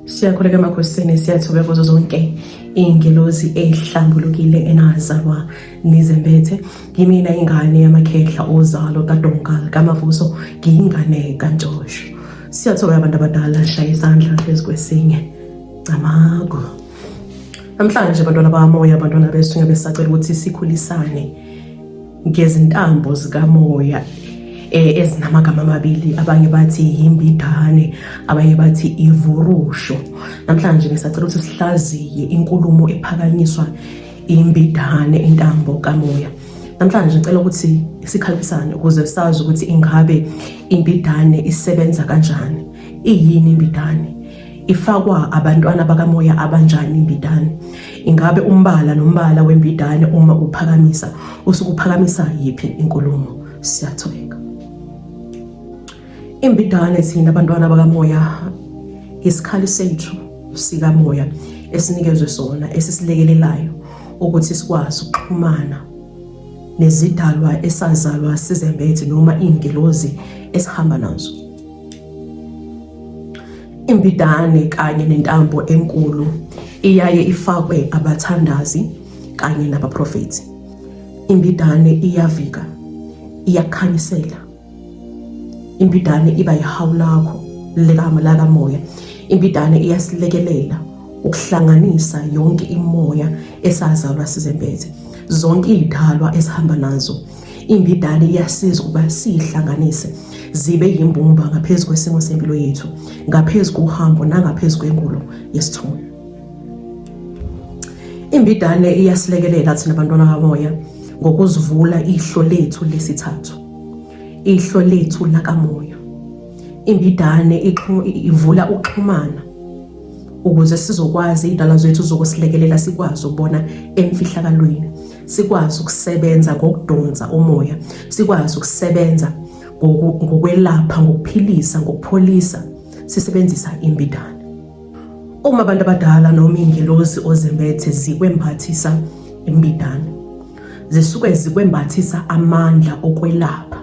Siyakhuleka emakhosini, siyathokoza kuzo zonke iy'ngelozi ey'hlambulukile enazalwa nizembethe. Ngimina ingane yamakhehla ozalo kaDonkal kaMavuso, ngiyingane kaNtshosho. Siyathokoza abantu abadala, shaya isandla phezu kwesinye. Camago. Namhlanje abantwana bamoya, abantwana besuke besacela ukuthi sikhulisane ngezintambo zikamoya ezinamagama amabili, abanye bathi yimbidane, abanye bathi ivurusho. Namhlanje ngisacela ukuthi sihlaziye inkulumo ephakanyiswa imbidane, intambo kamoya. Namhlanje ngicela ukuthi sikhalisane ukuze sazi ukuthi ingabe imbidane isebenza kanjani. Iyini imbidane? Ifakwa abantwana bakamoya abanjani imbidane? Ingabe umbala nombala wembidane uma uphakamisa usuke uphakamisa yiphi inkulumo? Siyathokoza. Imbidane thina abantwana bakamoya isikhali sethu sikamoya esinikezwe sona, esisilekelelayo ukuthi sikwazi ukuxhumana nezidalwa esazalwa sizembethe noma iy'ngelozi esihamba nazo. Imbidane kanye nentambo enkulu iyaye ifakwe abathandazi kanye nabaprofethi. Imbidane iyavika, iyakhanyisela. Imbidane iba yihawu lakho legama lakamoya. Imbidane iyasilekelela ukuhlanganisa yonke imoya esazalwa sizembethe, zonke iy'dalwa esihamba nazo. Imbidane iyasiza ukuba siyihlanganise zibe yimbumba ngaphezu kwesimo sempilo yethu, ngaphezu kohambo nangaphezu kwengulo yesithunywa. Imbidane iyasilekelela thina abantwana kamoya ngokuzivula ihlo lethu lesithathu, ihlo lethu lakamoya. Imbidane ivula ukuxhumana ukuze sizokwazi iy'dalwa zethu zokusilekelela, sikwazi ukubona emfihlakalweni, sikwazi ukusebenza ngokudonsa umoya, sikwazi ukusebenza ngokwelapha, ngokuphilisa, ngokupholisa, sisebenzisa imbidane. Uma abantu abadala noma iy'ngelozi ozembethe zikwembathisa imbidane, zisuke zikwembathisa amandla okwelapha,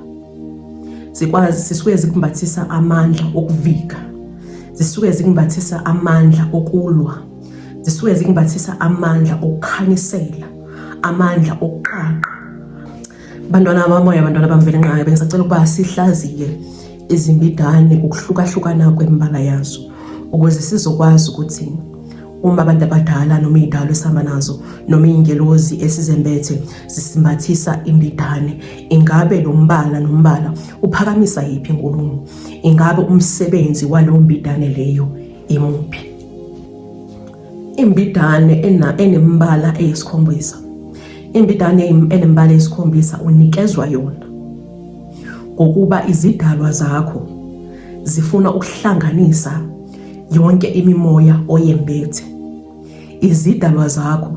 zisuke zikumbathisa amandla okuvika, zisuke zikumbathisa amandla okulwa, zisuke zikumbathisa amandla okukhanyisela, amandla okuqaqa. Bantwana bamoya, abantwana bamvela nqayo, bengisacela ukuba sihlaziye izimbidane, ukuhlukahlukana kwembala yazo, ukuze sizokwazi ukuthi uma abantu abadala noma iy'dalwa esihamba nazo noma iy'ngelozi esizembethe zisimbathisa imbidane, ingabe lo mbala nombala uphakamisa yiphi inkulumo? Ingabe umsebenzi walowo mbidane leyo imuphi? Imbidane enembala eyisikhombisa, imbidane enembala eyisikhombisa unikezwa yona ngokuba izidalwa zakho zifuna ukuhlanganisa yonke imimoya oyembethe. Izidalwa zakho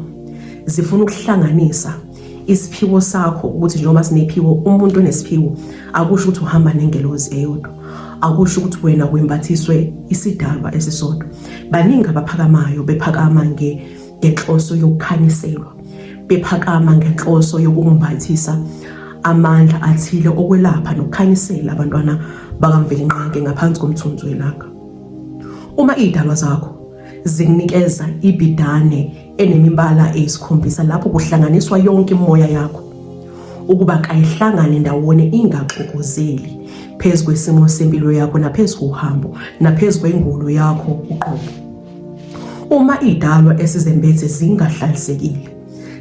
zifuna ukuhlanganisa isiphiwo sakho, ukuthi njengoba sinephiwo, umuntu onesiphiwo akusho ukuthi uhamba nengelozi eyodwa, akusho ukuthi wena wembathiswe isidalwa esisodwa. Baningi abaphakamayo, bephakama ngenhloso yokukhanyiselwa, bephakama ngenhloso yokumbathisa amandla athile okwelapha nokukhanyisela abantwana bakamvelinqange ngaphansi komthunzi welanga. Uma iy'dalwa zakho zikunikeza ibidane enemimbala eyisikhombisa, lapho kuhlanganiswa yonke imoya yakho ukuba kayihlangane ndawonye, ingaxokozeli phezu kwesimo sempilo yakho naphezu kohambo naphezu kwengulo yakho uqobo. Uma iy'dalwa esizembethe zingahlalisekile,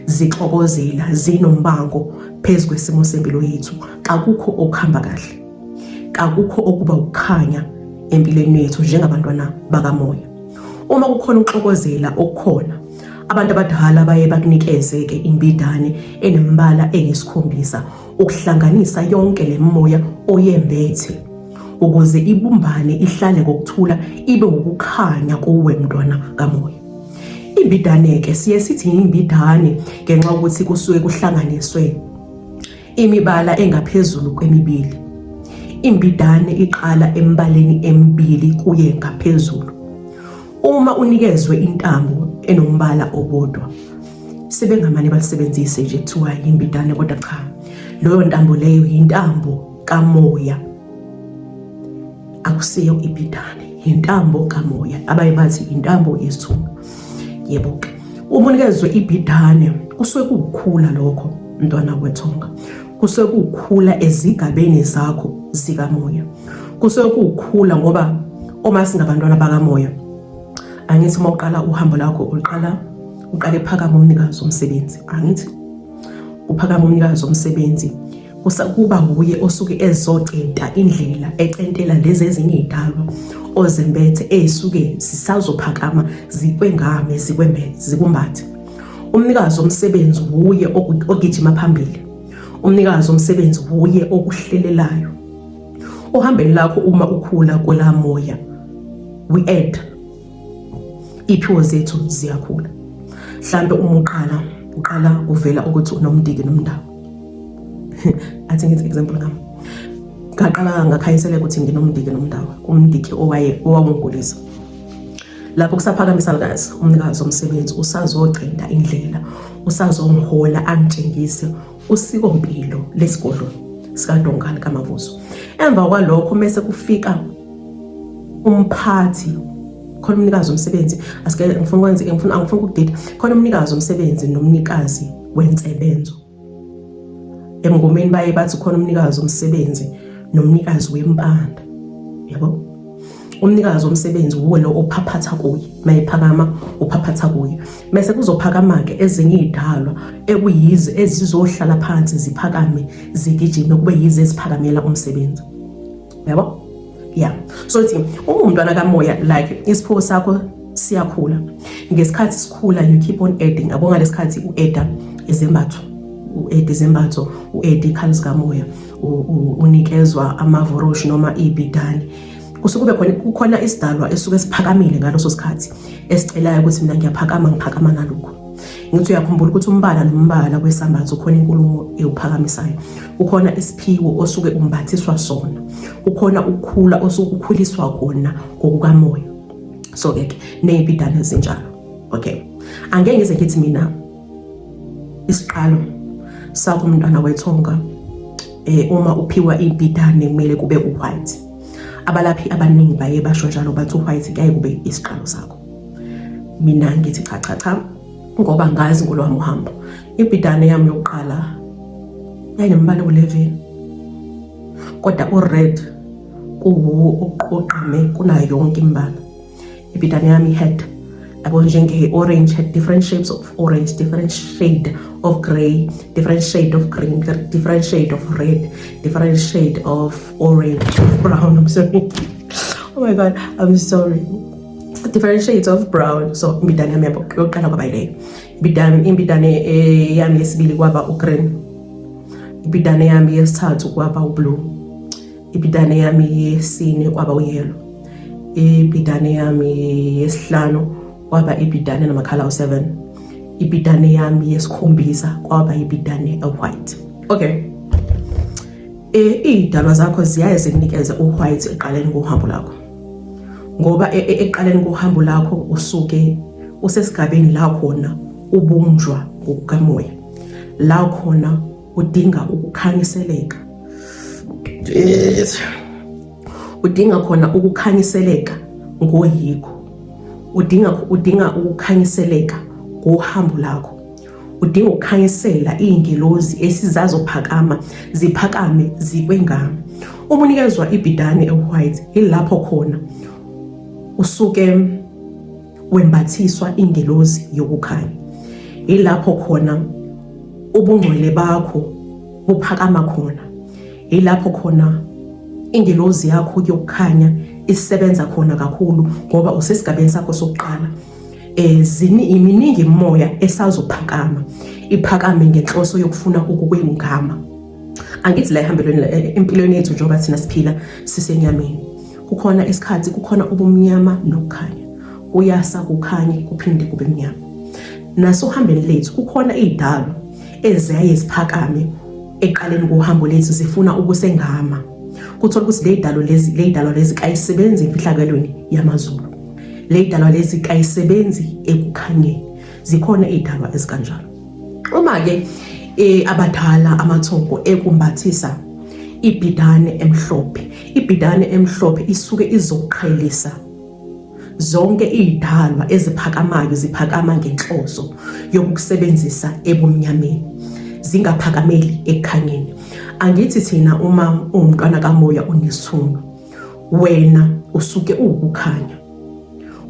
zixokozela, zinombango phezu kwesimo sempilo yethu, akukho okuhamba kahle, akukho okuba ukukhanya empilweni yethu njengabantwana bakamoya. Uma kukhona ukuxokozela okukhona, abantu abadala baye bakunikeze-ke imbidane enembala eyisikhombisa ukuhlanganisa yonke le moya oyembethe ukuze ibumbane, ihlale ngokuthula, ibe ukukhanya kuwe mntwana kamoya. Imbidane-ke siye sithi imbidane ngenxa yokuthi kusuke kuhlanganiswe imibala engaphezulu kwemibili. Imbidane iqala embaleni emibili kuye ngaphezulu. Uma unikezwe intambo enombala obodwa, sebengamane balisebenzise nje kuthiwa yimbidane, kodwa cha, leyo ntambo leyo yintambo kamoya, akusiyo imbidane. intambo kamoya, abayibathi intambo yesithunga. Yebo ke, uma unikezwe ibhidane kusuke kukhula lokho mntwana wethonga, kusuke kukhula ezigabeni zakho zikamoya, kusuke kukhula ngoba uma singabantwana bakamoya, angithi uma uqala uhambo lakho uqale phakama umnikazi womsebenzi, angithi uphakama umnikazi womsebenzi, kuba nguye osuke ezocenta indlela ecentela lezi ezinye izidalwa ozembethe ezisuke sisazophakama zikwengame zikumbathe. Umnikazi womsebenzi uye ogijima phambili, umnikazi womsebenzi uye okuhlelelayo. Ohambeni lakho uma ukhula kwelamoya, we add iphiwo zethu ziyakhula. Mhlambe uma uqala kuvela ukuthi unomndiki nomndawo. Athi ngithi example ngami, ngaqala ngakhanyisela ukuthi nginomndiki nomndawo, umndiki owawungulisa. Lapho kusaphakamisa likazi umnikazi womsebenzi usazogcinda indlela, usazongihola angitshengise usikompilo lesigodlo sikaDongani kaMavuso. Emva kwalokho mase kufika umphathi, khona umnikazi womsebenzi, angifuna ukudida, khona umnikazi womsebenzi nomnikazi wensebenzo. Emngomeni baye bathi khona umnikazi womsebenzi nomnikazi wempanda. Yebo, umnikazi womsebenzi uwo lo ophaphatha kuye, mayiphakama uphaphatha kuye. Mase kuzophakama ke ezinye izidalwa ekuyize ezizohlala phansi ziphakame zigijime kube yize eziphakamela umsebenzi. Yebo? Yeah. So uthi uma umntwana kamoya like isipho sakho siyakhula. Ngesikhathi sikhula you keep on adding. Abonga lesikhathi uedda izembatho, uedda ikhali zikamoya, unikezwa amavoroshi noma ibhidane. Kusukube kukhona isidalwa esuke siphakamile ngaloso sikhathi esicelayo ukuthi mina ngiyaphakama nalokho. Ngithi uyakhumbula ukuthi umbala nombala kwesambatho khona inkulumo eyophakamisayo. Ukhona isiphiwo osuke umbathiswa sona. Ukhona ukukhula osuke ukhuliswa kona ngokukamoya. So ke nezibhidane ezinjalo. Okay. Angeke ngize ngithi mina isiqalo sakho umntwana wethonga uma uphiwa ibhidane kumele kube uwhite. Abalaphi abaningi baye basho njalo bathi uwhite kuyaye kube isiqalo sakho. Mina ngithi cha ngoba ngazi ngolwami uhambo. Ibhidane yami yokuqala yayinembala u11. Kodwa ured oqame kunayo yonke imbala. Ibhidane yami had yabo njenge orange, had different shapes of orange, different shade of grey, different shade of green, different shade of red, different shade of orange, brown. I'm sorry. Oh my god, I'm sorry. Different shades of brown. So ibhidane yami yokuqala kwaba ile. Ibhidane yami yesibili kwaba ugreen. Ibhidane yami yesithathu kwaba ublue. Ibhidane yami yesine kwaba uyellow. Ibhidane yami yesihlanu kwaba ibhidane namakhala u7. Ibhidane yami yesikhombisa kwaba ibhidane white. Okay. Idalwa zakho ziyaye zikunikeze uwhite eqaleni kohambo lakho. Ngoba eqaleni kohambo lakho usuke usesigabeni la khona ubunjwa ngokukamoya. La khona udinga ukukhanyiseleka. Udinga khona ukukhanyiseleka ngoyikho. Udinga ukukhanyiseleka ngohambo lakho. Udinga ukukhanyisela izingelozi esizazophakama ziphakame zikwengama. Uma unikezwa ibhidane white ilapho khona usuke wembathiswa ingelozi yokukhanya. Ilapho khona ubungcwele bakho buphakama khona. Ilapho khona ingelozi yakho yokukhanya isebenza khona kakhulu ngoba usesigabeni sakho sokuqala. Iminingi imoya esazophakama, iphakame ngenhloso yokufuna ukukwengama. Angithi la ihambelweni empilweni yethu njengoba thina siphila sisenyameni. Kukhona isikhathi, kukhona ubumnyama nokukhanya. Uyasa kukhanye kuphinde kube mnyama. Naso uhambeni lethu kukhona izidalwa eziyaye ziphakame eqaleni kohambo lethu zifuna ukusengama. Kuthola ukuthi ley'dalwa lezi kayisebenzi emfihlakelweni yamaZulu. Ley'dalwa lezi kayisebenzi ekukhanyeni. Zikhona izidalwa ezikanjalo. Uma-ke abadala amathongo ekumbathisa ibhidane emhlophe. Ibhidane emhlophe isuke izoqhelisa zonke idalwa eziphakamayo ziphakama ngenhloso yokusebenzisa ebumnyameni, zingaphakameli ekukhanyeni. Angithi thina uma umntwana kamoya unesithunywa, wena usuke ukukhanya,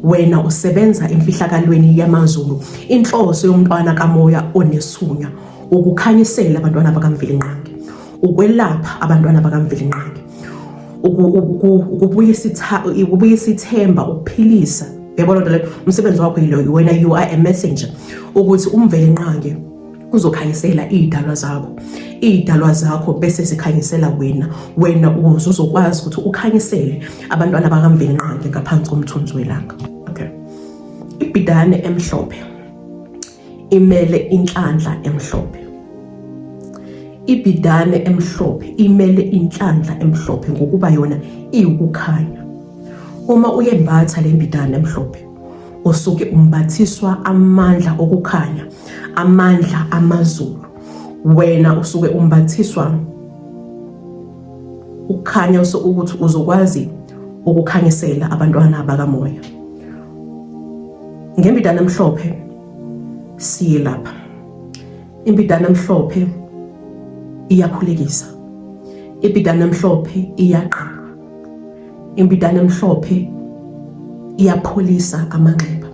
wena usebenza emfihlakalweni yamazulu. Inhloso yomntwana kamoya onesithunywa ukukhanyisela abantwana bakamvelinqangi, ukwelapha abantwana bakamvelinqangi, ukubuyisa ithemba, ukuphilisa. Yabona nto leyo, umsebenzi wakho yiloyo. Wena you are a messenger ukuthi umvelinqangi uzokhanyisela iy'dalwa zakho bese zikhanyisela wena uzokwazi ukuthi ukhanyisele abantwana bakamvelinqangi ngaphansi komthunzi welanga. Okay. Ibhidane emhlophe imele inhlanhla emhlophe. Ibhidane emhlophe imele inhlanhla emhlophe ngokuba yona iwukukhanya. Uma uyembatha le mbidane emhlophe, usuke umbathiswa amandla okukhanya, amandla amazulu. Wena usuke umbathiswa ukukhanya ukuthi uzokwazi ukukhanyisela abantwana bakamoya. Ngembidane emhlophe siyelapha. Imbidane emhlophe iyakhulekisa. Imbidane emhlophe iyaqhaka. Imbidane emhlophe iyapholisa amanxeba.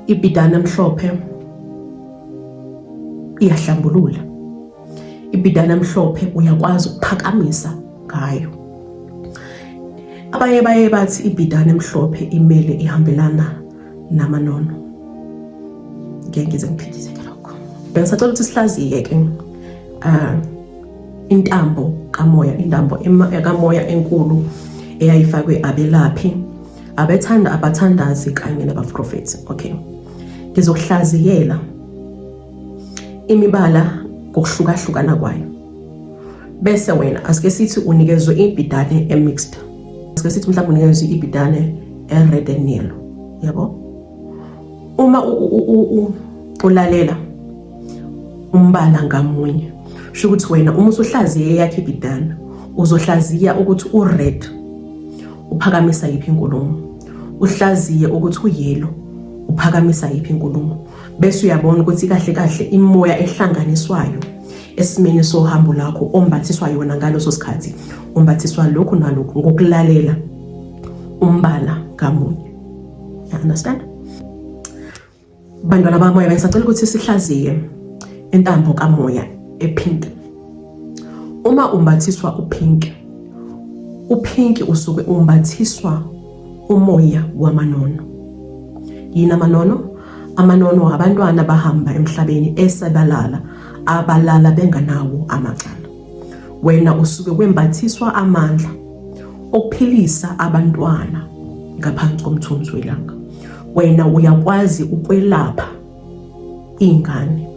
Imbidane emhlophe iyahlambulula. Ibhidane emhlophe uyakwazi ukuphakamisa ngayo. Abanye baye bathi ibhidane emhlophe imele ihambelana namanono. Ngeke ngize ngiphikise lokho. Bengisacela ukuthi sihlaziye ke intambo kamoya, intambo kamoya enkulu eyayifakwe abelaphi, abathandazi kanye nabaprofethi. Okay. Ngizokuhlaziyela imibala ngokuhlukahlukana kwayo. Bese wena asike sithi unikezwe ibhidane emixed. Asike sithi mhlawumbe unikezwe ibhidane ered and yellow. Yabo? Uma ulalela umbala ngamunye, sho ukuthi wena uma usuhlaziye yakhe ibhidane, uzohlaziya ukuthi ured uphakamisa yiphi inkulumo. Uhlaziye ukuthi uyellow uphakamisa yiphi inkulumo. Bese uyabona ukuthi kahle kahle imoya ehlanganiswayo esimeni sohambo lakho ombathiswa yona ngaloso sikhathi, umbathiswa lokhu nalokhu ngokulalela umbala ngamunye. You understand? Bantwana bamoya, bengisacela ukuthi sihlaziye intambo kamoya epink. Uma umbathiswa upink, upink usuke umbathiswa umoya wamanono. Yini amanono? Amanono abantwana bahamba emhlabeni esebalala, abalala benganawo amacala. Wena usuke wembathiswa amandla okuphilisa abantwana ngaphansi komthunzi welanga. Wena uyakwazi ukwelapha ingane.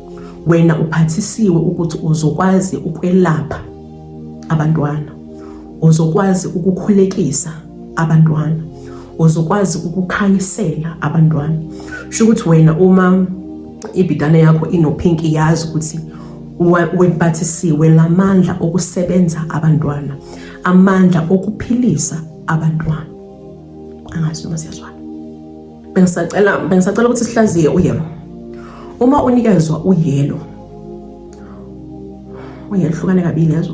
Wena uphathisiwe ukuthi uzokwazi ukwelapha abantwana, uzokwazi ukukhulekisa abantwana, uzokwazi ukukhanyisela abantwana. Sho ukuthi wena uma ibhidane yakho inopink, yazi ukuthi wembathisiwe lamandla okusebenza abantwana, amandla okuphilisa abantwana. Angazi noma siyazwana. Bengisacela ukuthi sihlaziye uyelo. Uma unikezwa uyelo hlukane kabili, yazi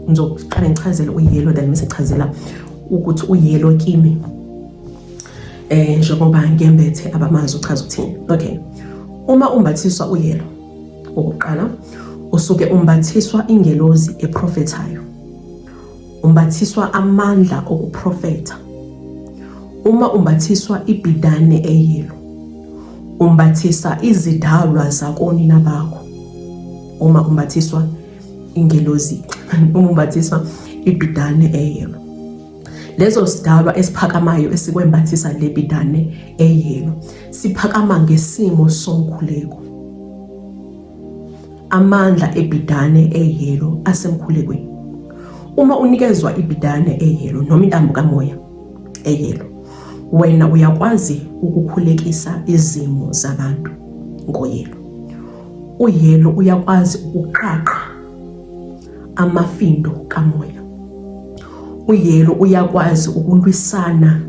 ngizoqala ngichazele uyelo then bese chazela ukuthi uyelo kimi njengoba ngembethe abamazi uchaza ukuthini. Okay. Uma umbathiswa uyelo, okokuqala usuke umbathiswa ingelozi eprofethayo, umbathiswa amandla okuprofetha. Uma umbathiswa ibhidane eyelo, umbathisa izidalwa zakonina bakho. Uma umbathiswa ingelozi, uma umbathiswa ibhidane eyelo, lezo sidalwa esiphakamayo esikwembathisa le bhidane eyelo siphakama ngesimo somkhuleko. Amandla ebhidane eyelo asemkhulekweni. Uma unikezwa ibhidane eyelo noma intambo kamoya eyelo, wena uyakwazi ukukhulekisa izimo zabantu ngoyelo. Uyelo uyakwazi ukuqaqa amafindo kamoya. Uyelo uyakwazi ukulwisana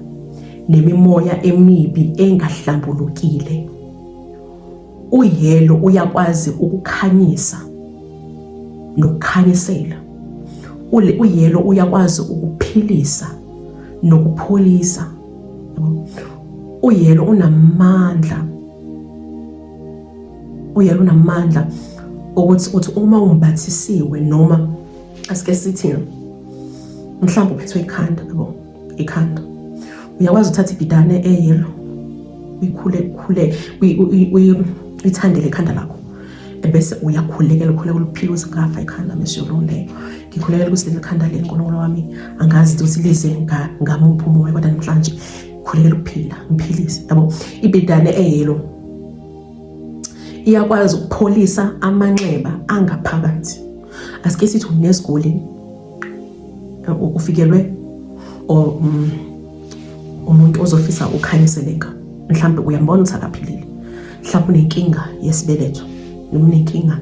nemimoya emibi engahlambulukile. Uyelo uyakwazi ukukhanyisa nokukhanyisela. Uyelo uyakwazi ukuphilisa nokupholisa. Uyelo unamandla. Uyelo unamandla ukuthi uma umbathisiwe noma asike sithi mhlawumbe uphethwe ikhanda, yabo, ikhanda. Uyakwazi ukuthatha ibhidane eyelo uyithandele ikhanda lakho. Ebese uyakhulekela ukuphila uzingafa ikhanda mesiyolungeyo. Ngikhulekela ukuthi leli khanda leli Nkulunkulu wami angazi ukuthi lize ngamuphi umoya kodwa namhlanje khulekela ukuphila, ngiphilise. Yabo, ibhidane eyelo iyakwazi ukupholisa amanxeba angaphakathi. Asike sithi unesiguli ufikelwe umuntu ozofisa ukhanyiseleka. Mhlawumbe uyambona ukuthi akaphilile. Mhlawumbe unenkinga yesibeletho, noma unenkinga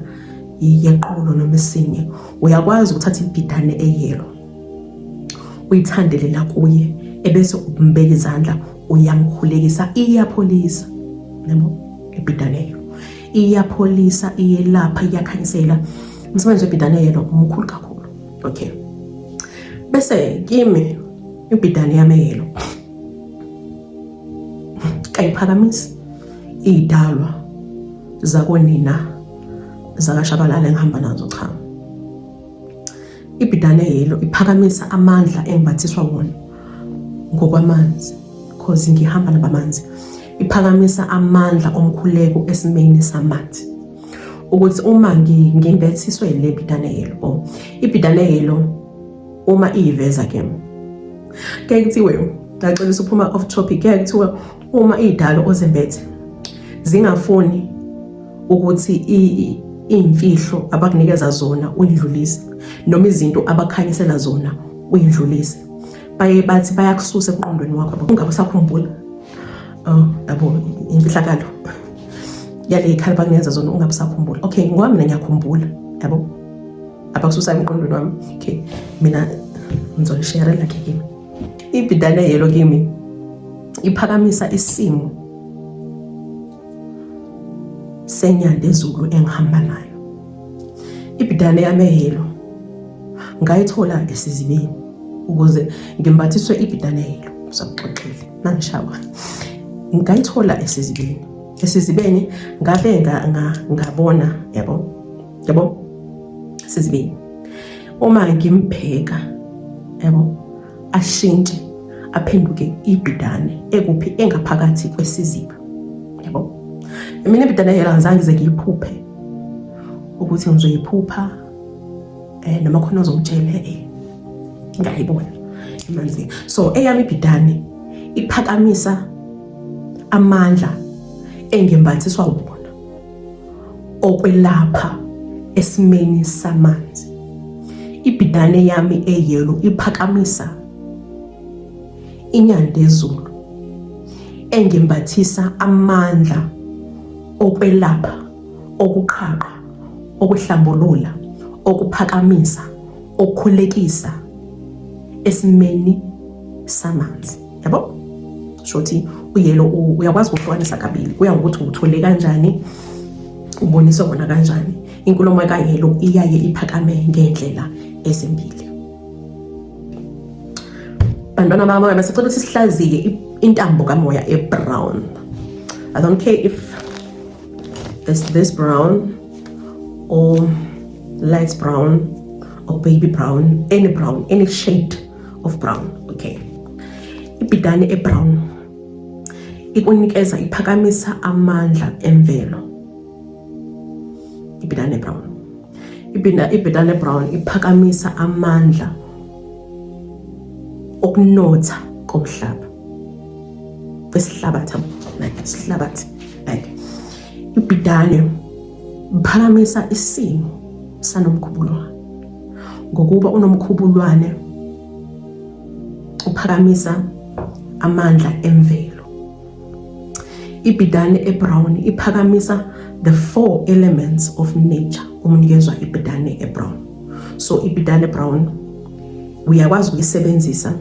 yeqolo noma esinye. Uyakwazi ukuthatha ibhidane eyelo uyithandele la kuye ebese umbeka izandla uyamkhulekisa. Iyapholisa. Yabo, ibhidane eyelo iyapholisa, iyelapha, iyakhanyisela. Umsebenzi webhidane eyelo umkhulu kakhulu. Okay. Bese kimi ibhidane yami eyelo kayiphakamisi idalwa zakonina zakashabalala engihamba nazo, cha. Ibhidane eyelo iphakamisa amandla engibathiswa wona ngokwamanzi, because ngihamba nabamanzi. Iphakamisa amandla omkhuleko esimeni samanzi, ukuthi uma ngimbethiswe le bhidane eyelo, ibhidane eyelo uma iveza ke kuyaye kuthiwe, ngixolisa uphuma off topic, kuyaye kuthiwe uma idalo ozembethe zingafuni ukuthi iy'mfihlo abakunikeza zona uyidlulise, noma izinto abakhanyisela zona uyidlulise, baye bathi bayakususa emqondweni wakho, ungabe usakhumbula yabo imfihlakalo yale ikhali bakunikeza zona, ungabe usakhumbula. Okay, ngoba mina ngiyakhumbula, yabo, abakususa emqondweni wami. Okay, mina ngizolishare la kimi. Ibhidane eyelo kimi iphakamisa isimo senyanda ezulu engihamba nayo. Ibhidane yami eyelo ngayithola esizibeni ukuze ngimbathiswe ibhidane eyelo. Usakuxoxile nangishawa, ngayithola esizibeni. Esizibeni ngabe ngabona, yabo esizibeni uma ngimbheka, yabo, ashintshe aphenduke ibhidane ekuphi engaphakathi kwesiziba, yabo. Mina ibhidane eyelo angizange ngize ngiyiphuphe ukuthi ngizoyiphupha, noma khona ozongitshela ngayibona emanzini. So eyami ibhidane iphakamisa amandla engimbathiswa wona okwelapha esimeni samanzi. Ibhidane yami eyelo iphakamisa inyanda ezulu engimbathisa amandla okwelapha, okuqhaqa, okuhlambulula, okuphakamisa, okukhulekisa esimeni samanzi, yabo. Shothi uyelo uyakwazi ukuhlukanisa kabili, kuya ngokuthi uthole kanjani, uboniswa wona kanjani. Inkulumo kayelo iyaye iphakame ngendlela ezimbili. Bantwana bami, masicela ukuthi sihlaziye intambo kamoya ebrown. I don't care if it's this brown or light brown or baby brown, any shade of brown. Okay. Ibhidane ebrown ikunikeza, iphakamisa amandla emvelo. Ibhidane brown. Ibhidane brown iphakamisa amandla okunotha komhlaba. Wesihlabathi, like isihlabathi, like ibhidane iphakamisa isimo sanomkhubulwane. Ngokuba unomkhubulwane uphakamisa amandla emvelo. Ibhidane ebrown iphakamisa the 4 elements of nature umnikezwa ibhidane ebrown. So ibhidane brown uyakwazi ukuyisebenzisa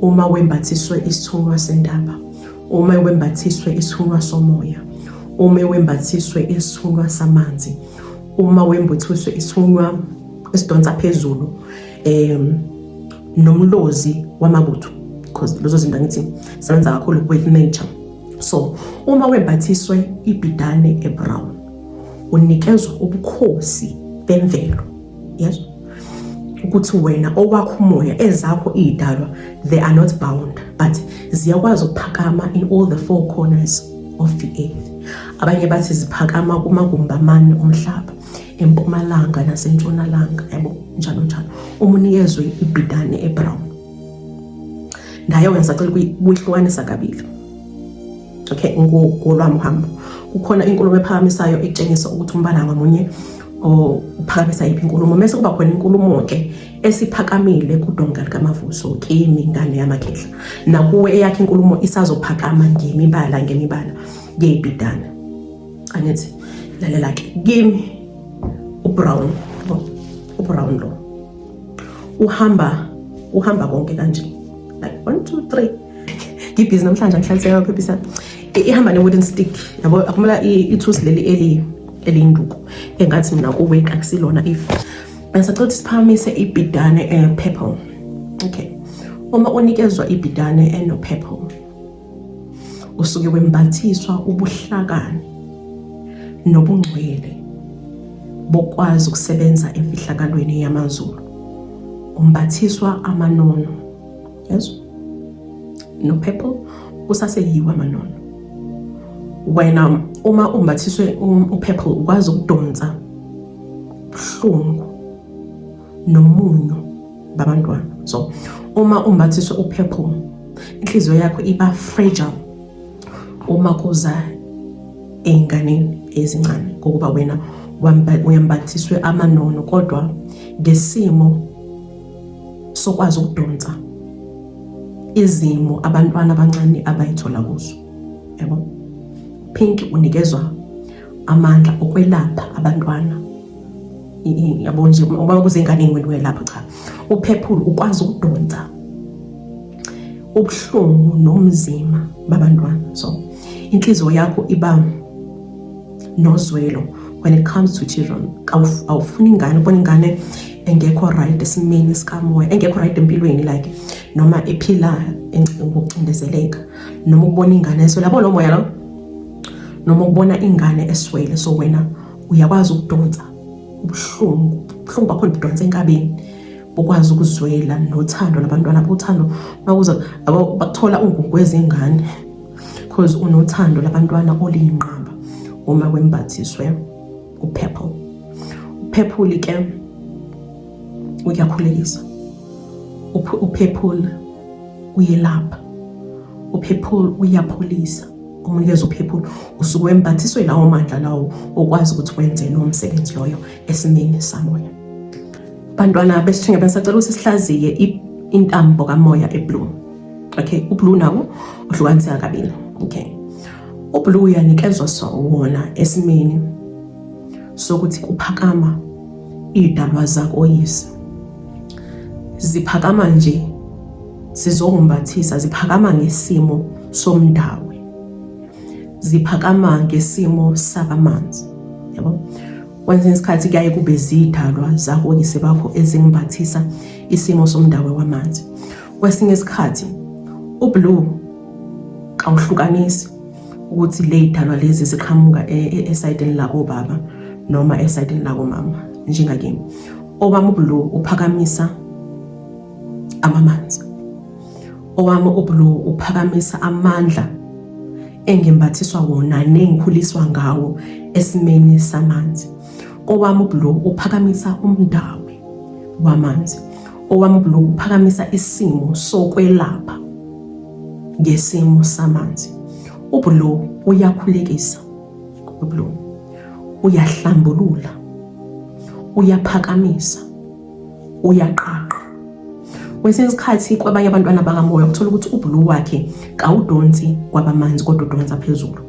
uma wembathiswe isithunywa sendaba, uma wembathiswe isithunywa somoya, uma wembathiswe isithunywa samanzi, uma wembathiswe isithunywa esidonsa phezulu, nomlozi wamabutho, because lezo zinto ngithi sebenza kakhulu with nature. So uma wembathiswe ibhidane ebrown, unikezwa ubukhosi bemvelo. Yes, ukuthi wena owakho umoya, ezakho idalwa, they are not bound, but ziyakwazi ukuphakama in all the four corners of the earth. Abanye bathi ziphakama kumagumbi amane omhlaba, empumalanga nasentshonalanga, yabo, njalo njalo. Uma unikezwe ibhidane ebrown, ndaye wenza cela ukuyihlukanisa kabili. Okay, ngolwami uhambo kukhona inkulumo ephakamisayo etshengisa ukuthi umbala ngamunye uphakamisa yiphi inkulumo, mase kuba khona inkulumo ke esiphakamile kudonga likamavuso, kimi ngane yamakhehla, nakuwe eyakhe inkulumo isazophakama ngemibala yebhidane. Anithi lalela ke, kimi ubrown lo uhamba konke kanje, like 1 2 3. Ngibhizi namhlanje ngihlaliseka phephisa ihamba ne-wooden stick, yabo, akumela ithusi leli eliyinduku engathi mina kuwe akusilona if bese cela siphamise ibhidane purple. Okay, uma unikezwa ibhidane eno purple, usuke wembathiswa ubuhlakani nobungcwele bokwazi ukusebenza emfihlakalweni yamazulu, umbathiswa amanono. Yes, no purple usaseyiwa amanono. Wena uma umbathiswe upurple ukwazi ukudonsa ubuhlungu nomunyu babantwana. So uma umbathiswe upurple, inhliziyo yakho iba fragile uma kuza ey'nganeni ezincane, ngokuba wena uyambathiswe amanono, kodwa ngesimo sokwazi ukudonsa izimo abantwana abancane abayithola kuzo. Yabo, pink unikezwa amandla okwelapha abantwana, yabo, nje uma kuze enganeni wena uyelapha, cha. Upurple ukwazi ukudonsa ubuhlungu nomzima babantwana. So inhliziyo yakho iba nozwelo when it comes to children. Awufuni ingane, ubona ingane engekho right esimeni sikamoya, engekho right empilweni, like noma ephila ngokucindezeleka, noma ukubona ingane eswele, yabo lo moya lo, noma ukubona ingane eswele. So wena uyakwazi ukudonsa ubuhlungu bakhona, budonsa enkabeni, bokwazi ukuzwela nothando labantwana. Uthando makuza bakuthola ungugweza ingane, because unothando labantwana oliyinqaba uma wembathiswe upurple. Upurple ke uyakhulekisa, upurple uyelapha, upurple uyapholisa. Umnikeza upurple usuke wembathiswe lawo mandla lawo okwazi ukuthi wenze lo msebenzi loyo esimeni samoya. Bantwana besithunywa bengisacela ukuthi sihlaziye intambo kamoya eblue. Okay, ublue nawo uhlukaniseka kabili. Okay, ublue uyanikezwa wona esimeni sokuthi kuphakama idalwa zakho oyise. Ziphakama nje sizombathisa, ziphakama ngesimo somndawe, ziphakama ngesimo sabamanzi. Yabo, kwesinye isikhathi kuyaye kube zidalwa zakho oyise bakho ezingimbathisa isimo somndawe wamanzi. Kwesinye isikhathi ublue kawuhlukanisi ukuthi le idalwa lezi ziqhamuka esayidini lako baba noma esayidini lako mama. Njengakimi, owami ublue uphakamisa amamanzi, owami ublue uphakamisa amandla engimbathiswa wona nengikhuliswa ngawo esimeni samanzi. Owami ublue uphakamisa umndawe wamanzi, owami ublue uphakamisa isimo sokwelapha ngesimo samanzi. Ublue uyakhulekisa, ublue uyahlambulula, uyaphakamisa, uyaqaqa. Kwesinye isikhathi kwabanye abantwana bakamoya uthola ukuthi ublue wakhe kawudonsi kwabamanzi kodwa udonsa phezulu.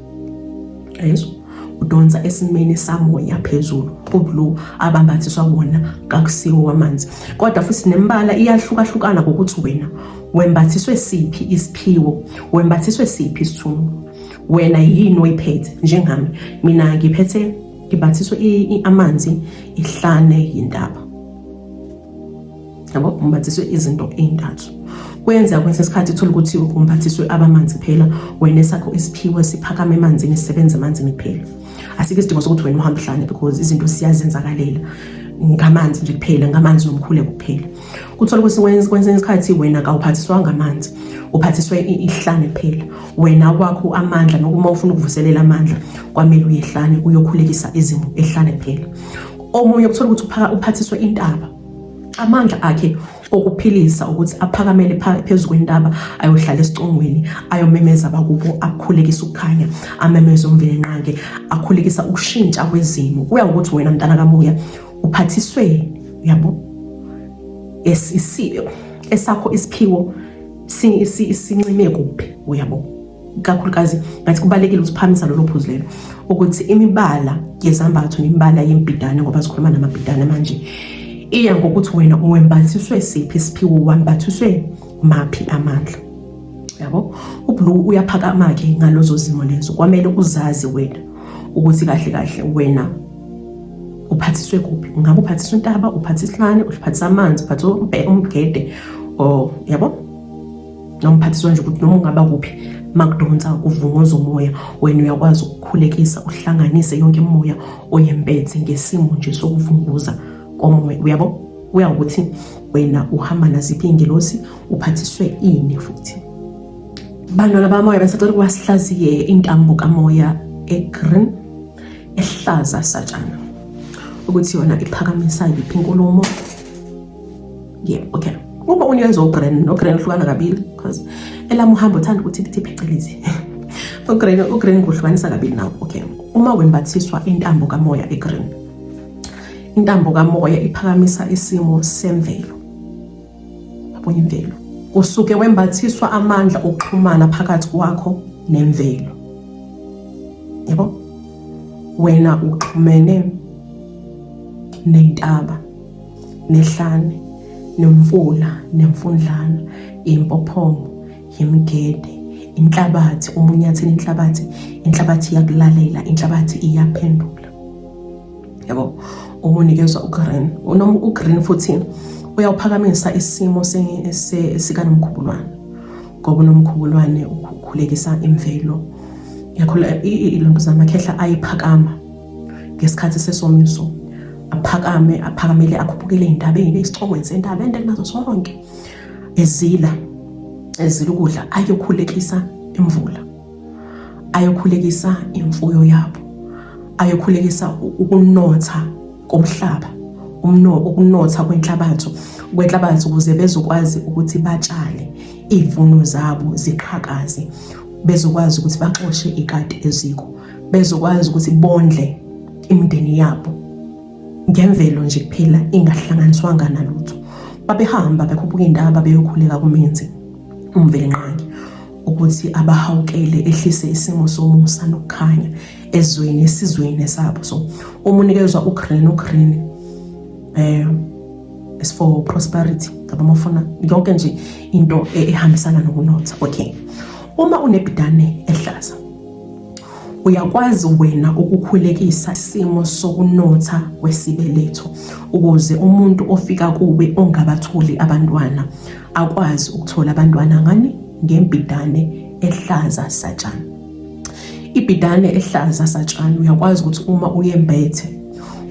Yeso, udonsa esimeni samoya phezulu, ublu abambathiswa wona kakusiwo wamanzi. Kodwa futhi nembala iyahlukahlukana ngokuthi wena wembathiswe siphi isiphiwo, wembathiswe siphi isithungo, wena yini oyiphethe. Njengami mina ngibathiswe amanzi, ihlane yindaba, yabo, umbathiswe izinto ey'ntathu. Kwenza kwesinye isikhathi uthola ukuthi umbathiswe abamanzi kuphela, wena esakho isiphiwo siphakame emanzini, sisebenza emanzini kuphela. Asikho isidingo sokuthi wena uhambe hlane because izinto siyazenzakalela ngamanzi nje kuphela, ngamanzi nomkhuleko kuphela. Kuthola ukuthi kwesinye isikhathi wena kawuphathiswa ngamanzi, uphathiswe ihlane kuphela. Wena wakho amandla nokuma ufuna ukuvuselela amandla kwamele uyehlane uyokhulekisa izimo ehlane kuphela. Omunye kuthola ukuthi uphathiswe intaba, amandla akhe okuphilisa ukuthi aphakamele phezu kwentaba ayohlala esicongweni, ayomemeza abakubo, akhulekisa ukukhanya, amemeza umvelenqange, akhulekisa ukushintsha kwezimo. Kuya ukuthi wena mntana kamoya uphathiswe, yabo, esakho isiphiwo sincime kuphi, uyabo. Kakhulukazi ngathi kubalekile ukuthi phamisa lolo phuzu lelo ukuthi imibala yezambatho nemibala yembidane, ngoba sikhuluma namabhidane manje, iya ngokuthi wena uwembathiswe siphi isiphiwo, wambathiswe maphi amandla, yabo. Ublu uyaphakama-ke ngalozo zimo lezo. Kwamele uzazi wena ukuthi kahle kahle wena uphathiswe kuphi. Ngabe uphathiswe intaba, uphathisa ihlane, uphathisa amanzi, uphathisa umgede, yabo, noma uphathiswa nje ukuthi noma ungaba kuphi makudonsa kuvunguza umoya, wena uyakwazi ukukhulekisa, uhlanganise yonke imimoya oyembethe ngesimo nje sokuvunguza komoya, uyabo. Uya ukuthi wena uhamba naziphi ingelosi, uphathiswe ini futhi. Bantwana bamoya, besacela ukuwasihlaziye intambo kamoya egreen, ehlaza satshana, ukuthi yona iphakamisa yiphi inkulumo. Yeah, okay. Uma unikezwe ugreen, ugreen uhlukana kabili because elami uhambo uthanda ukuthi lithi phecelezi. Ugreen kuhlukanisa kabili nawo. Okay. Uma wembathiswa intambo kamoya egreen, intambo kamoya iphakamisa isimo semvelo. Yabona imvelo. Usuke wembathiswa amandla okuxhumana phakathi kwakho nemvelo. Yabo? Wena uxhumene nentaba, nehlane, nemvula, nemfundlana, impophongo, imigede, inhlabathi, umunyathela inhlabathi, inhlabathi iyakulalela, inhlabathi iyaphendula. Yabo? Umunikezwa ugreen, noma ugreen futhi uyawuphakamisa isimo sikaNomkhubulwane, ngoba uNomkhubulwane ukhulekisa imvelo. Yakhula ilonto zamakhehla ayiphakama ngesikhathi sesomiso, aphakamele akhuphukele indabeni, isicongweni sentaba ende nazo sonke, ezila ukudla, ayokhulekisa imvula, ayokhulekisa imfuyo yabo, ayokhulekisa ukunotha komhlaba, ukunotha kwenhlabathi ukuze bezokwazi ukuthi batshale izivuno zabo ziqhakaze, bezokwazi ukuthi baxoshe ikati eziko, bezokwazi ukuthi bondle imindeni yabo ngemvelo nje kuphela, ingahlanganiswanga nalutho. Babehamba bekhuphuka indaba beyokhuleka kumenzi umvelenqangi ukuthi abahawukele, ehlise isimo somusa nokukhanya esizweni sabo. So umunikezwa ugreen is for prosperity, ngoba mafuna yonke nje into ehambisana nokunotha. Okay, uma unebhidane ehlaza, uyakwazi wena ukukhulekisa isimo sokunotha kwesibeletho, ukuze umuntu ofika kuwe ongabatholi abantwana akwazi ukuthola abantwana ngani, ngembidane ehlaza satshana. Ibhidane ehlaza satshana uyakwazi ukuthi uma uyembethe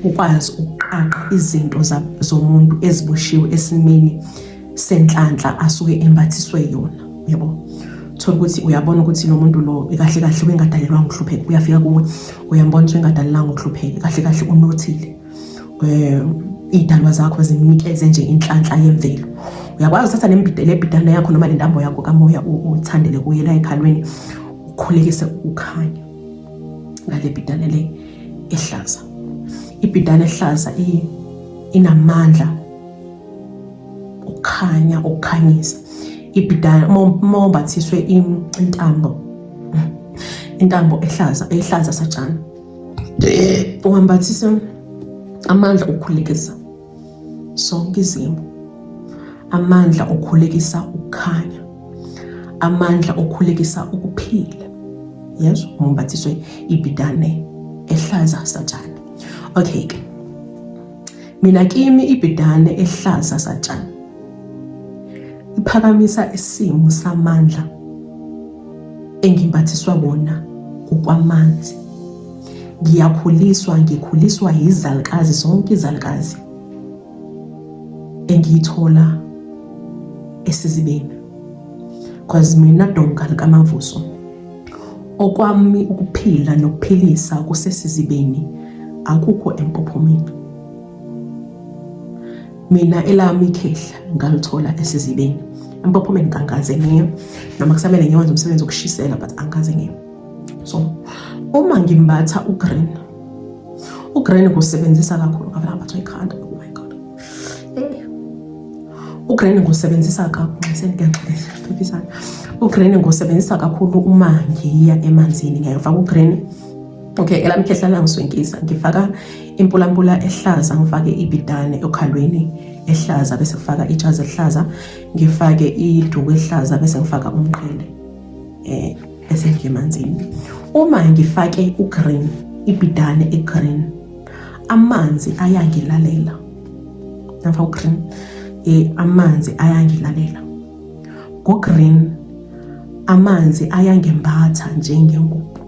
ukwazi ukuqaqa izinto zomuntu eziboshiwe esimeni senhlanhla asuke embathiswe yona, yabo. Thola ukuthi uyabona ukuthi lo muntu lo kahle kahle wengadalelwanga ukuhlupheka, uyafika kuwe uyambona ukuthi wengadalelanga ukuhlupheka, kahle kahle unothile, idalwa zakho zimnikeze nje inhlanhla yemvelo. Uyakwazi ukuthatha le bhidane yakho noma le ntambo yakho kamoya uthandele kuye la ekhalweni, ukhulekise ukukhanya ngale bhidane le ehlaza. Ibhidane ehlaza inamandla ukukhanya, ukukhanyisa. Ibhidane uma umbathiswe intambo ehlaza satshana, Uhambathisa amandla okukhulekisa sonke izimo, amandla okukhulekisa ukukhanya, amandla okukhulekisa ukuphila. Yes, umbathiswe ibhidane ehlaza satshani. Okay ke, mina kimi ibhidane ehlaza satshani iphakamisa isimo samandla engimbathiswa wona ukwamanzi. Ngikhuliswa izalukazi, zonke izalukazi engiyithola esizibeni, cause mina donga likamavuso. Okwami ukuphila nokuphilisa kusesizibeni, akukho empophomeni. Mina elami ikhehla ngalithola esizibeni, empophomeni kangaze ngiyo, noma kusamele ngiyenze umsebenzi wokushisela but angaze ngiyo. So uma ngimbatha ugreen ngusebenzisa kakhulu ngabala batho ikhanda. Oh my god, ugreen ngusebenzisa kakhulu, ugreen ngusebenzisa kakhulu uma ngiya emanzini. Ngiyafaka ugreen, okay, elami ikhehla langiswenkisa, ngifaka impulampula ehlaza, ngifake ibhidane okhalweni ehlaza, bese ngifaka ijazi ehlaza, ngifake iduku ehlaza, bese ngifaka umqhele bese ngiyemanzini. Uma ngifake ugreen, ibhidane egreen, amanzi ayangilalela. Ngifaka ugreen, amanzi ayangilalela. Go-green, amanzi ayangembatha njengengubo.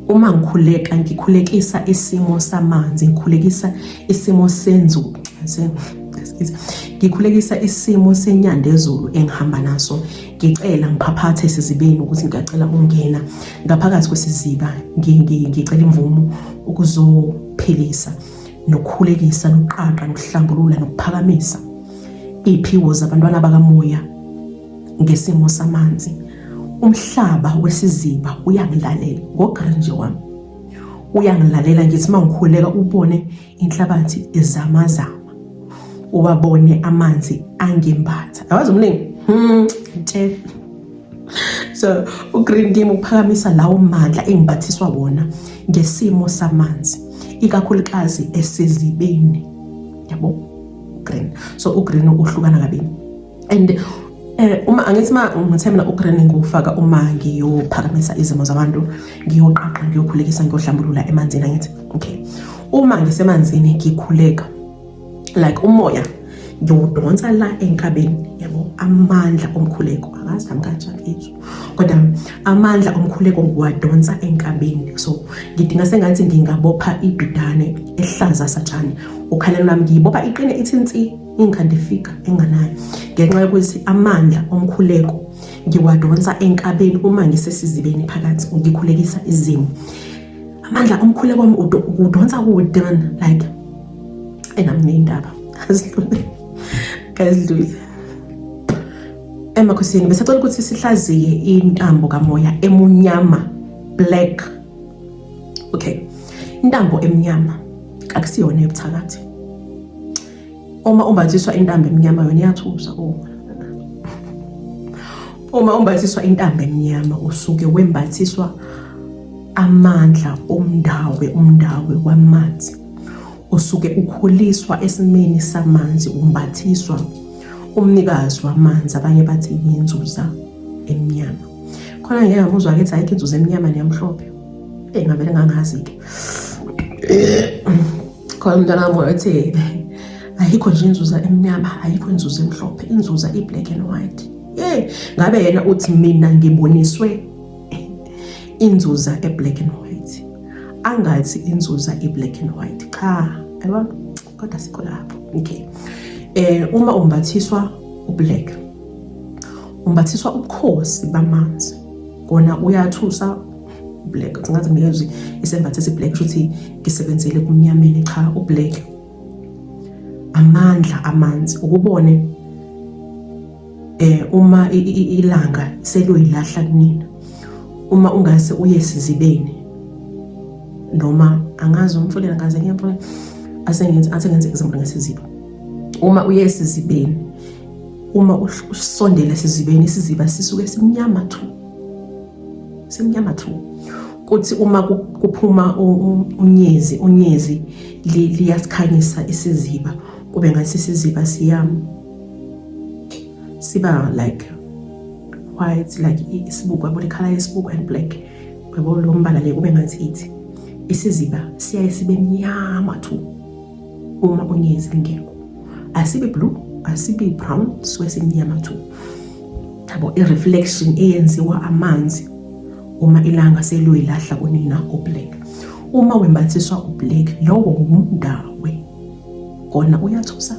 Uma ngikhulekisa isimo samanzi, ngikhulekisa isimo senzulu, ngikhulekisa isimo senyandezulu engihamba naso, ngicela ngiphaphathe esizibeni ukuthi ngiyacela ukungena ngaphakathi kwesiziba, ngicela imvumo ukuzophilisa nokukhulekisa nokuqaqa nokuhlambulula nokuphakamisa iy'phiwo zabantwana bakamoya ngesimo samanzi. Umhlaba wesiziba uyangilalela, ngo-green nje wami uyangilalela. Ngithi uma ngikhuleka ubone inhlabathi izamazama, uwabone amanzi angembatha. Awazi umlingi? Ntshela. So ugreen kimi uphakamisa lawo mandla engibathiswa wona ngesimo samanzi, ikakhulukazi esizibeni. Yabo, green. So ugreen uhlukana kabili. And uma angithi ngithemela ugreen ngufaka uma ngiyophakamisa izimo zabantu, ngiyoqaqa, ngiyokhulekisa, ngiyohlambulula emanzini. Angithi okay, uma ngisemanzini ngikhuleka like umoya ngiyodonsa la enkabeni. Yabo, amandla omkhuleko, angazi nami kanjani ethu, kodwa amandla omkhuleko ngiwadonsa enkabeni. So ngidinga sengathi ngingabopha ibhidane ehlaza satshani, ukhaleni lami ngiyibopha iqine ithinsi, ingandifika enganayo, ngenxa yokuthi amandla omkhuleko ngiwadonsa enkabeni. Uma ngisesizibeni phakathi ngikhulekisa izimo, amandla omkhuleko wami udonsa kude man, like enamnendaba kazidlule emakhosini. Bese cela ukuthi sihlaziye intambo kamoya emunyama, black. Okay, intambo emnyama akusiyona ebuthakathi. Uma umbathiswa intambo emnyama yona iyathusa. Uma umbathiswa intambo emnyama usuke wembathiswa amandla umdawe wamanzi, usuke ukhuliswa esimeni samanzi, umbathiswa umnikazi wamanzi, abanye bathi inzuza emnyama. Khona ngeke ngamuzwa kethi ayikho inzuza emnyama neyamhlophe. Ngavele ngangazi-ke khona umntwana wami wathi ayikho nje inzuza emnyama, ayikho inzuza emhlophe, inzuza i-black and white. Ngabe yena uthi mina ngiboniswe inzuza e-black and white, angathi inzuza i-black and white. Cha, yabona, kodwa sikho lapho. Okay, uma umbathiswa ublack, umbathiswa ubukhosi bamanzi, kona uyathusa black. Ngathi ngiyezwe isembathisi black ukuthi ngisebenzele kumnyameni. Cha, ublack amandla amanzi. Ukubone uma ilanga seluyilahla kunina, uma ungase uye esizibeni, noma angazi umfulela ngaze ngiyaphola asengenze example ngesiziba. Uma uye esizibeni, uma usondela esizibeni, isiziba sisuke simnyama thu. kuthi uma kuphuma unyezi liyasikhanyisa isiziba, kube ngathi isiziba siba like white, like isibuko, yabo le color yesibuko and black, yabo lo mbala le kube ngathi ithi isiziba siyaye sibe mnyama tu uma unyezi lingekho. Asibe blue, asibe brown, suke simnyama tu. Yabo i-reflection eyenziwa amanzi uma ilanga seluyilahla kunina ublack. Uma wembathiswa ublack, lowo umndawe kona uyathusa,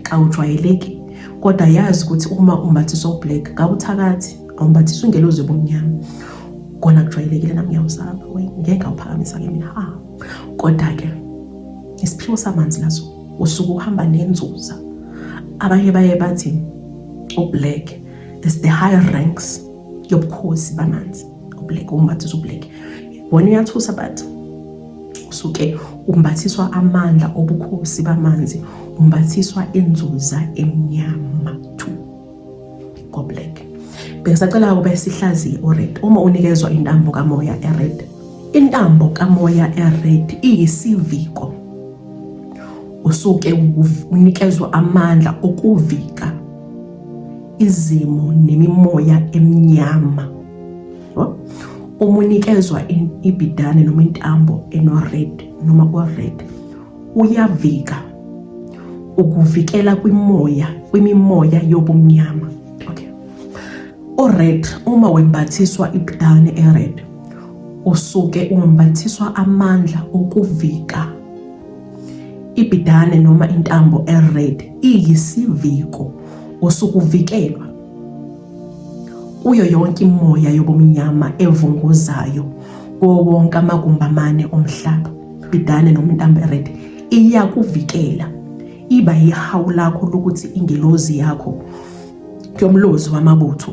kawujwayeleki. Kodwa yazi ukuthi uma umbathiswa ublack kawuthakathi, awumbathiswa ingelozi yobumnyama, kona kujwayelekile nami ngiyawusaba ngeke awuphakamisa ke mina. Kodwa ke isiphiwo samanzi laso usuke uhamba nenzuza. Abanye baye bathi ublack is the high ranks yobukhosi bamanzi. Ublack, umbathiswa ublack wona uyathusa, but usuke umbathiswa amandla obukhosi bamanzi, umbathiswa inzuza emnyama tu ko-black. Bengisacela ukube sihlaziye ured. Uma unikezwa intambo kamoya ered, intambo kamoya ered iyisiviko. Usuke unikezwa amandla okuvika izimo nemimoya emnyama. Uma unikezwa ibhidane noma intambo eno-red noma o-red, uyavika ukuvikela kwimimoya yobumnyama. Okay. O-red, uma wembathiswa ibhidane e-red, usuke umbathiswa amandla okuvika. Ibhidane noma intambo e-red iyisiviko, usukuvikelwa kuyo yonke imoya yobumnyama evunguzayo kuwo wonke amagumbamane omhlaba. Ibhidane noma intambo e-red iyakuvikela, iba yihawu lakho lokuthi ingelozi yakho yomlozi wamabutho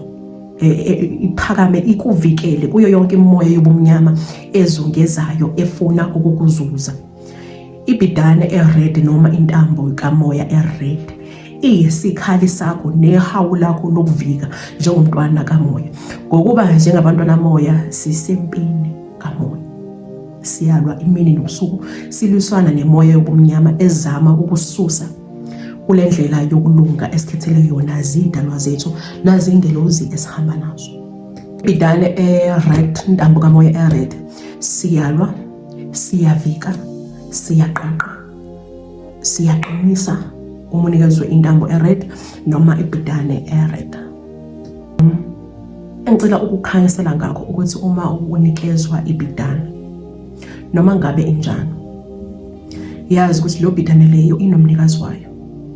iphakame ikuvikele kuyo yonke imoya yobumnyama ezungezayo efuna ukukuzuza. Ibhidane e-red noma intambo kamoya e-red iyisikhali sakho nehawu lakho lokuvika njengomntwana kamoya. Ngokuba njengabantwana moya sisempini kamoya, siyalwa imini nobusuku, silwisana nemoya yobumnyama ezama ukususa kule ndlela yokulunga esikhethele yona zidalwa zethu nazingelozi esihamba nazo. Ibhidane e-red, intambo kamoya e-red, siyalwa, siyavika, siyaqaqa, siyaqinisa uma unikezwe intambo e-red noma ibhidane e-red. Engicela ukukhanyisela ngakho ukuthi uma unikezwa ibhidane noma ngabe injani, yazi ukuthi lo bhidane leyo inomnikazi wayo.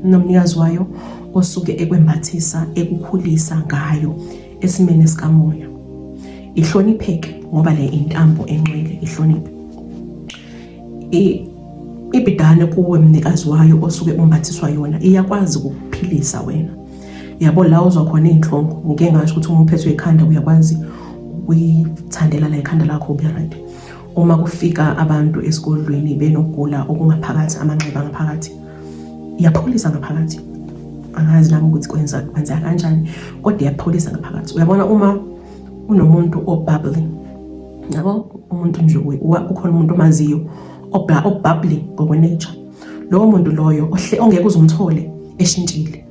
Nomnikazi wayo osuke ekwembathisa, ekukhulisa ngayo esimene sikamoya. Ihlonipheke ngoba le intambo engcwele ihloniphe. Ibhidane kuwe mnikazi wayo osuke umbathiswa yona iyakwazi ukukuphilisa wena. Yabo la uzwa khona inhlungu, ngeke ngasho ukuthi uma uphethwe ikhanda uyakwazi ukuyithandela la ikhanda lakho ube right. Uma kufika abantu esigodlweni benokugula okungaphakathi, amanxeba ngaphakathi, iyapholisa ngaphakathi. Angazi nami ukuthi kwenzeka kanjani, kodwa iyapholisa ngaphakathi. Uyabona uma unomuntu obubbling, yabo umuntu nje ukhona umuntu omaziyo obubbling ngokwenature, lowo muntu loyo ongeke uzumthole eshintshile,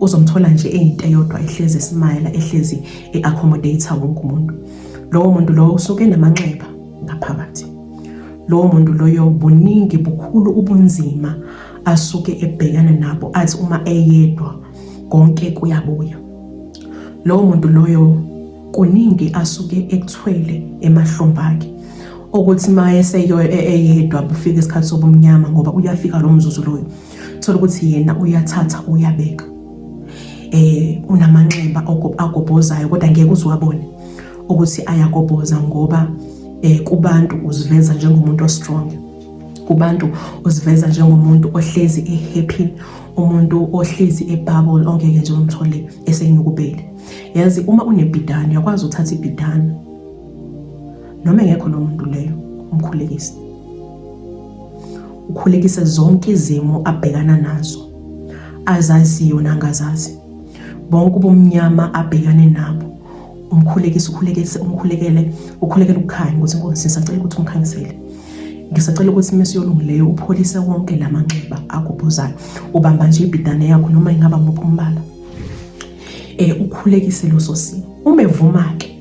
uzomthola nje eyinto eyodwa, ehlezi esmayila, ehlezi e-accommodator wonke umuntu. Lowo muntu loyo usuke enamanxeba ngaphakathi. Lowo muntu loyo buningi bukhulu ubunzima asuke ebhekana nabo, athi uma eyedwa konke kuyabuya. Lowo muntu loyo kuningi asuke ekuthwele emahlombe akhe, ukuthi maye eyedwa bufika isikhathi sobumnyama, ngoba uyafika lo mzuzu loyo thola ukuthi yena uyathatha uyabeka. Unamanxeba agobhozayo kodwa ngeke uziwabone ukuthi ayagobhoza, ngoba kubantu uziveza njengomuntu ostrong, kubantu uziveza njengomuntu ohlezi ehappy, umuntu ohlezi ebubble, ongeke nje umthole esenyukubele. Yazi uma unebhidane uyakwazi uthatha ibhidane noma engekho lo muntu leyo, umkhulekise, ukhulekise zonke izimo abhekana nazo, azaziyo nangazazi, bonke ubumnyama abhekane nabo, ukhulekele ukukhanya ukuthi Nkosi ngisacela ukuthi umkhanyisele. Ngisacela ukuthi mesiyolungileyo upholise wonke lamanxeba akubhuzayo. Ubamba nje ibhidane yakho noma ingaba ngophi umbala. Ukhulekise lo sosimo. Uma evuma ke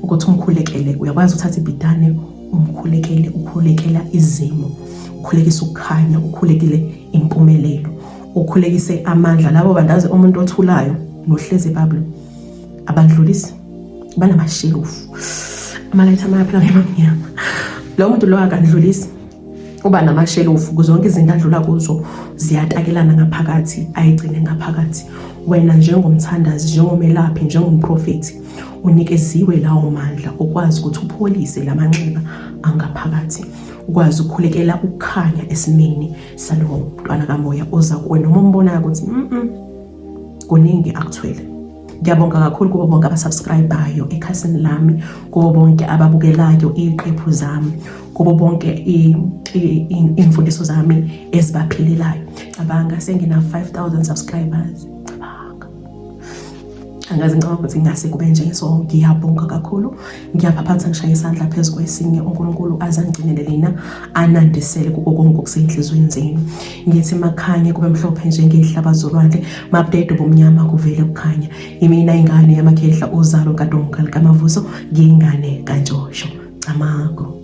ukuthi umkhulekele, uyakwazi uthatha ibhidane umkhulekele, ukhulekela izimo, ukhulekisa ukukhanya, ukhulekile impumelelo, ukhulekise amandla. Labo bandazi umuntu othulayo nohlezi eBhayibheli abandlulisi banamashelufu, amalayitha amaphela ngemnyama. Lo muntu lo akandlulisi, uba namashelufu kuzo zonke izinto adlula kuzo ziyatakelana ngaphakathi, ayigcine ngaphakathi. Wena njengomthandazi, njengomelaphi, njengomprofethi unikeziwe lawo mandla ukwazi ukuthi upholise lamanxeba angaphakathi, ukwazi ukukhulekela ukukhanya esimeni salowo mntwana kamoya oza kuwe noma umbonayo ukuthi kuningi akuthwele. Ngiyabonga kakhulu kubo bonke abasubscribe-ayo ekhasini lami, kubo bonke ababukelayo iqephu zami, kubo bonke imfundiso zami ezibaphilelayo. Cabanga sengina 5,000 subscribers. Angazi ngicabanga ukuthi ngase kube nje. So ngiyabonga kakhulu, ngiyaphaphatha ngishaye isandla phezu kwesinye. uNkulunkulu azangigcinele lina, anandisele kuko konke okusenhlizweni zenu. Ngithi makhanye kube mhlophe njengeihlaba zolwandle, mabudede bomnyama kuvele kukhanya. Imina ingane yamakhehla uzalo kaDonga likamavuso, ngiyingane kaNtshosho. Camago.